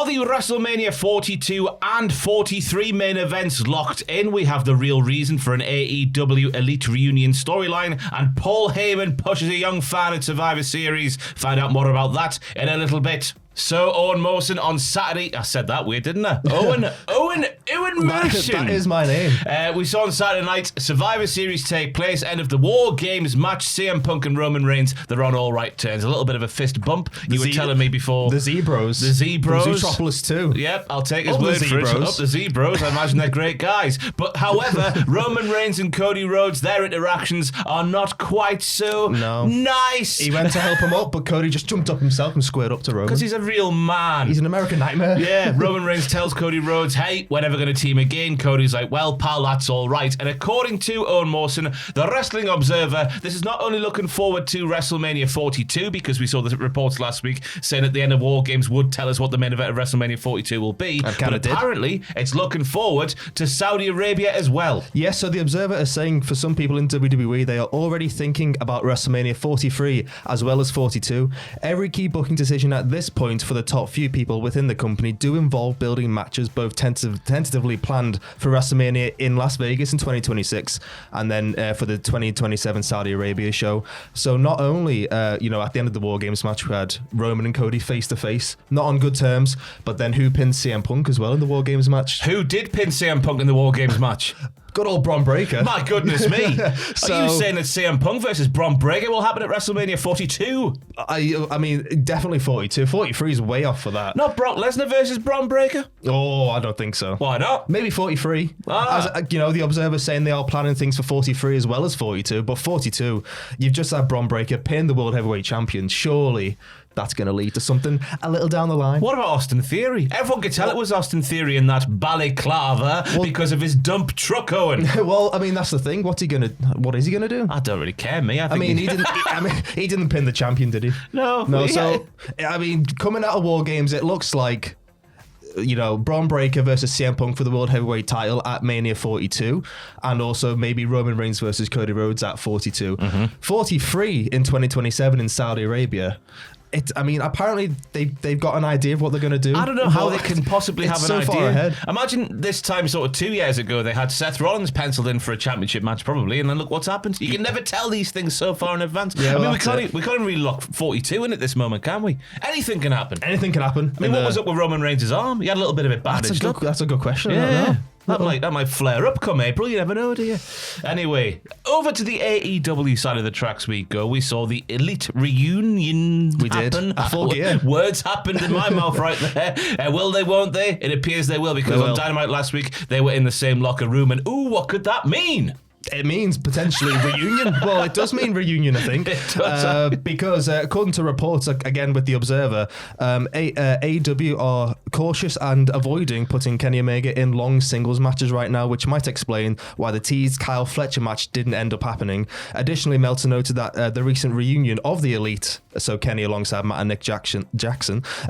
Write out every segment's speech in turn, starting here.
Are the WrestleMania 42 and 43 main events locked in? We have the real reason for an AEW Elite Reunion storyline, and Paul Heyman pushes a young fan at Survivor Series. Find out more about that in a little bit. So, Owen Mawson on Saturday. I said that weird, didn't I? Owen Mawson. That is my name. We saw on Saturday night Survivor Series take place. End of the War Games match. CM Punk and Roman Reigns, they're on all right turns. A little bit of a fist bump. You were telling me before. The Zebros. The Zebros. The Zootropolis too. Yep, I'll take his word for it. Up the Zebros. I imagine they're great guys. But however, Roman Reigns and Cody Rhodes, their interactions are not quite so nice. He went to help him up, but Cody just jumped up himself and squared up to Roman. Because he's a real man. He's an American nightmare. Yeah, Roman Reigns tells Cody Rhodes, hey, we're never going to team again. Cody's like, well, pal, that's all right. And according to Owen Mawson, the Wrestling Observer, this is not only looking forward to WrestleMania 42, because we saw the reports last week saying at the end of War Games would tell us what the main event of WrestleMania 42 will be. But apparently, it's looking forward to Saudi Arabia as well. Yes, so the Observer is saying for some people in WWE, they are already thinking about WrestleMania 43 as well as 42. Every key booking decision at this point for the top few people within the company do involve building matches both tentatively planned for WrestleMania in Las Vegas in 2026 and then for the 2027 Saudi Arabia show. So not only, at the end of the War Games match, we had Roman and Cody face to face, not on good terms, but then who pinned CM Punk as well in the War Games match? Who did pin CM Punk in the War Games match? Good old Bron Breakker. My goodness me. Are you saying that CM Punk versus Bron Breakker will happen at WrestleMania 42? I mean, definitely 42. 43 is way off for that. Not Brock Lesnar versus Bron Breakker? Oh, I don't think so. Why not? Maybe 43. As, the Observer's saying they are planning things for 43 as well as 42. But 42, you've just had Bron Breakker pin the World Heavyweight Champion. Surely that's going to lead to something a little down the line. What about Austin Theory? Everyone could tell it was Austin Theory in that balaclava because of his dump truck, Owen. Well, I mean, that's the thing. What is he going to do? I don't really care, me. He didn't pin the champion, did he? No. So, I mean, coming out of War Games, it looks like Bron Breakker versus CM Punk for the World Heavyweight title at Mania 42, and also maybe Roman Reigns versus Cody Rhodes at 42. 43 in 2027 in Saudi Arabia. Apparently they've got an idea of what they're going to do. I don't know how they can possibly have an idea. Far ahead. Imagine this time, sort of 2 years ago, they had Seth Rollins penciled in for a championship match, probably, and then look what's happened. You can never tell these things so far in advance. Yeah, we can't even really lock 42 in at this moment, can we? Anything can happen. Anything can happen. What was up with Roman Reigns' arm? He had a little bit of it bandaged up. That's a good question. Yeah. I don't know. That might flare up come April. You never know, do you? Anyway, over to the AEW side of the tracks we go. We saw the Elite Reunion happen. Full gear. Words happened in my mouth right there. Will they, won't they? It appears they will, because on Dynamite last week, they were in the same locker room. And what could that mean? It means potentially reunion. Well, it does mean reunion, I think. It does. Because according to reports, again with the Observer, AEW are cautious and avoiding putting Kenny Omega in long singles matches right now, which might explain why the teased Kyle Fletcher match didn't end up happening. Additionally, Meltzer noted that the recent reunion of the Elite, so Kenny alongside Matt and Nick Jackson,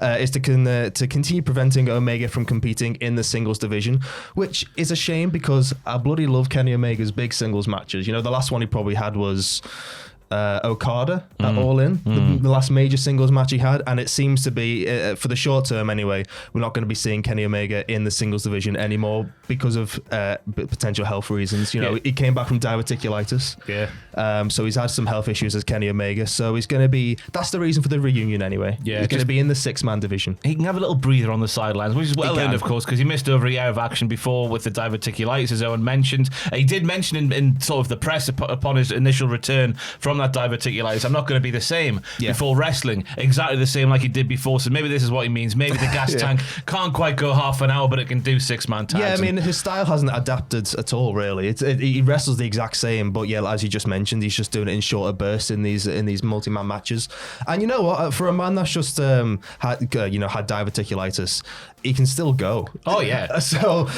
is to continue preventing Omega from competing in the singles division, which is a shame because I bloody love Kenny Omega's big singles matches. The last one he probably had was Okada at All In, the last major singles match he had, and it seems to be, for the short term anyway, we're not going to be seeing Kenny Omega in the singles division anymore because of potential health reasons. He came back from diverticulitis, so he's had some health issues as Kenny Omega, so he's going to be, that's the reason for the reunion anyway. He's going to be in the 6-man division. He can have a little breather on the sidelines, which is well earned, of course, because he missed over a year of action before with the diverticulitis, as Owen mentioned. He did mention in sort of the press upon his initial return from that diverticulitis, I'm not going to be the same before wrestling, exactly the same like he did before. So maybe this is what he means. Maybe the gas tank can't quite go half an hour, but it can do 6-man tags. Yeah, I mean, his style hasn't adapted at all, really. He wrestles the exact same, but as you just mentioned, he's just doing it in shorter bursts in these multi-man matches. And you know what? For a man that's just had diverticulitis, he can still go. Oh yeah. So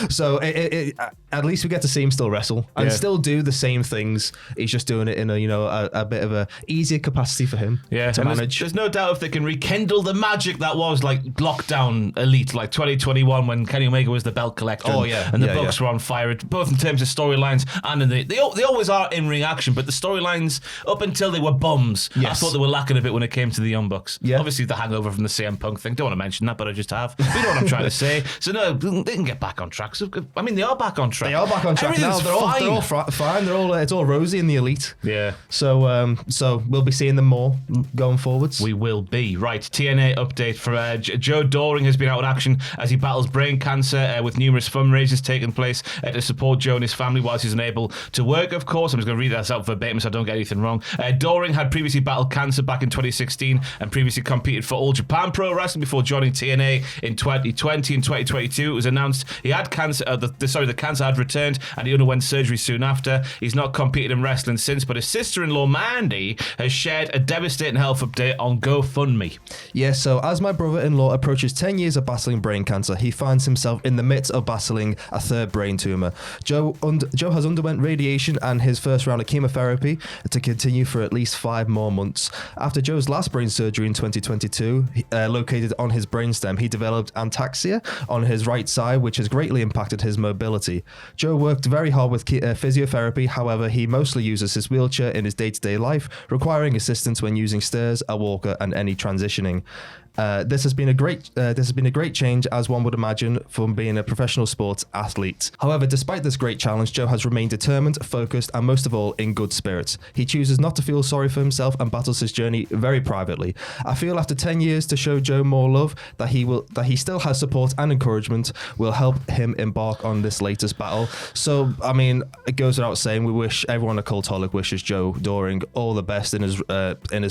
at least we get to see him still wrestle and still do the same things. He's just doing it in a bit of a easier capacity for him to and manage. There's no doubt if they can rekindle the magic that was like lockdown elite, like 2021 when Kenny Omega was the belt collector. And the Bucks were on fire, both in terms of storylines and in they always are in ring action, but the storylines up until they were bums, I thought they were lacking a bit when it came to the Young Bucks. Obviously the hangover from the CM Punk thing. Don't want to mention that, but I just have. You know what I'm trying to say. So no, they can get back on track. So, I mean, they are back on track. They are back on track now. They're all fine. It's all rosy in the elite. Yeah. So we'll be seeing them more going forwards. We will be. Right. TNA update for Joe Doring has been out in action as he battles brain cancer with numerous fundraisers taking place to support Joe and his family whilst he's unable to work, of course. I'm just going to read that out verbatim so I don't get anything wrong. Doring had previously battled cancer back in 2016 and previously competed for All Japan Pro Wrestling before joining TNA in 2020 and 2022. It was announced he had cancer. The cancer had returned and he underwent surgery soon after. He's not competed in wrestling since, but his sister-in-law Mandy has shared a devastating health update on GoFundMe. Yeah, so as my brother-in-law approaches 10 years of battling brain cancer, he finds himself in the midst of battling a third brain tumor. Joe has underwent radiation and his first round of chemotherapy to continue for at least 5 more months. After Joe's last brain surgery in 2022, located on his brainstem, he developed ataxia on his right side, which has greatly impacted his mobility. Joe worked very hard with physiotherapy. However, he mostly uses his wheelchair in his day-to-day life, requiring assistance when using stairs, a walker, and any transitioning. This has been a great change, as one would imagine, from being a professional sports athlete. However, despite this great challenge, Joe has remained determined, focused, and most of all, in good spirits. He chooses not to feel sorry for himself and battles his journey very privately. I feel after 10 years to show Joe more love, that he still has support and encouragement will help him embark on this latest battle. So, I mean, it goes without saying, we wish everyone at Cultaholic wishes Joe Doring all the best in his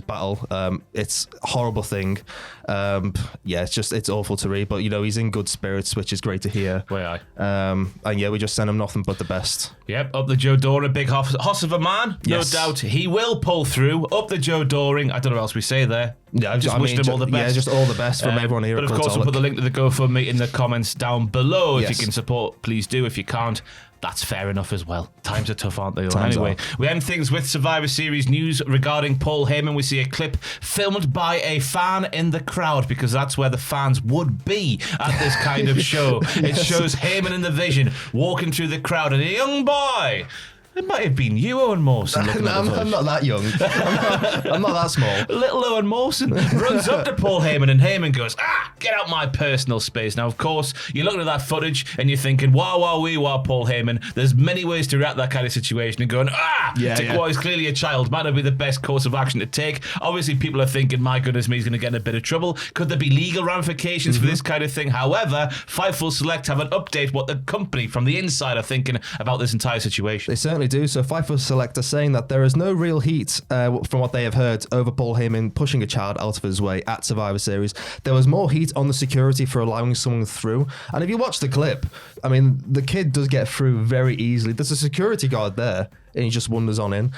battle. It's a horrible thing. It's awful to read, but he's in good spirits, which is great to hear. We just send him nothing but the best. Yep, up the Joe Doring, big hoss of a man, no doubt. He will pull through. Up the Joe Doring. I don't know what else we say there. Yeah, just wish him all the best. Yeah, just all the best from everyone here. But of course, we'll put the link to the GoFundMe in the comments down below. If you can support, please do. If you can't, that's fair enough as well. Times are tough, aren't they? Anyway, we end things with Survivor Series news regarding Paul Heyman. We see a clip filmed by a fan in the crowd, because that's where the fans would be at this kind of show. It shows Heyman in the vision walking through the crowd, and a young boy. It might have been you, Owen Mawson. I'm not that young. I'm not that small. Little Owen Mawson runs up to Paul Heyman, and Heyman goes, get out my personal space. Now, of course, you're looking at that footage and you're thinking, wow, Paul Heyman. There's many ways to react to that kind of situation, and going, what is clearly a child might not be the best course of action to take. Obviously, people are thinking, my goodness me, he's going to get in a bit of trouble. Could there be legal ramifications for this kind of thing? However, Fightful Select have an update what the company from the inside are thinking about this entire situation. They certainly do. So Fightful Select are saying that there is no real heat from what they have heard over Paul Heyman pushing a child out of his way at Survivor Series. There was more heat on the security for allowing someone through. And if you watch the clip, I mean, the kid does get through very easily. There's a security guard there, and he just wanders on in.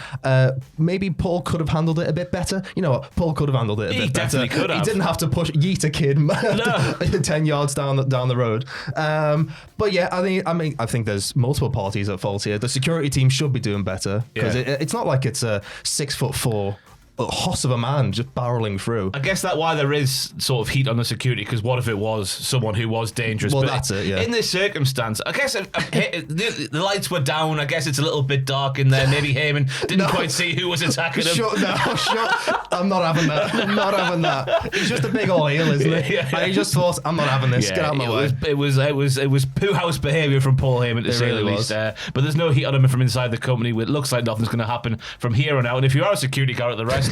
Maybe Paul could have handled it a bit better. You know what? Paul could have handled it a bit better. He definitely could have. He didn't have to yeet a kid 10 yards down the road. But yeah, I think there's multiple parties at fault here. The security team should be doing better, because it's not like it's a 6'4" hoss of a man just barreling through. I guess that's why there is sort of heat on the security, because what if it was someone who was dangerous? Well, but that's it, yeah. In this circumstance, I guess the lights were down. I guess it's a little bit dark in there. Maybe Heyman didn't quite see who was attacking him. Shut. I'm not having that. He's just a big old heel, isn't he? And he just thought, I'm not having this. Get out of my way. It was poo house behaviour from Paul Heyman, to say the least. But there's no heat on him from inside the company. It looks like nothing's going to happen from here on out. And if you are a security guard at the wrestling,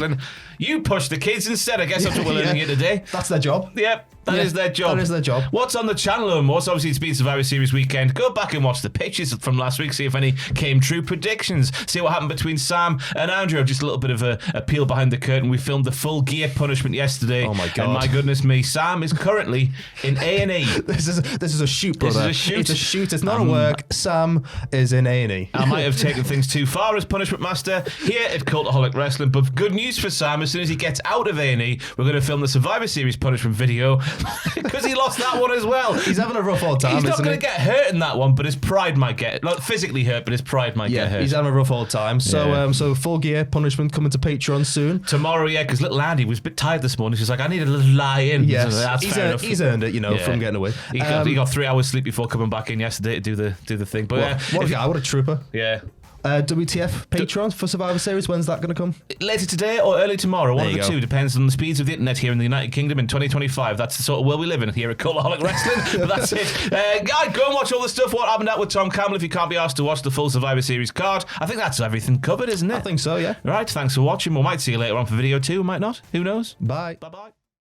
you push the kids instead. I guess that's what we're learning here today. That's their job. Yep. That is their job. That is their job. What's on the channel, and what's obviously it's been Survivor Series weekend. Go back and watch the pictures from last week, see if any came true. Predictions, see what happened between Sam and Andrew. Just a little bit of a peel behind the curtain. We filmed the Full Gear punishment yesterday. Oh my god! And my goodness me, Sam is currently in A&E. This is a shoot, brother. This is a shoot. It's a shoot. It's not a work. Sam is in A&E. I might have taken things too far as punishment master here at Cultaholic Wrestling, but good news. news for Sam. As soon as he gets out of A&E, we're going to film the Survivor Series punishment video because he lost that one as well. He's having a rough old time. He's not isn't going he? to get hurt in that one, but his pride might get not physically hurt, but his pride might get hurt. He's having a rough old time. So, Yeah. so full gear punishment coming to Patreon soon. Tomorrow, yeah, because little Andy was a bit tired this morning. She's like, I need a little lie in. Yes, So that's fair enough. he's earned it, Yeah. from getting away. He got 3 hours sleep before coming back in yesterday to do the thing. But What a guy, what a trooper. yeah. WTF Patreon for Survivor Series, when's that going to come? Later today or early tomorrow, one There of you the go. two. Depends on the speeds of the internet here in the United Kingdom in 2025. That's the sort of world we live in here at Cultaholic Wrestling. But that's it. Guys, go and watch all the stuff. What happened out with Tom Campbell if you can't be asked to watch the full Survivor Series card. I think that's everything covered, isn't it? I think so, yeah. Right, thanks for watching. We might see you later on for video 2, we might not. Who knows? Bye. Bye-bye.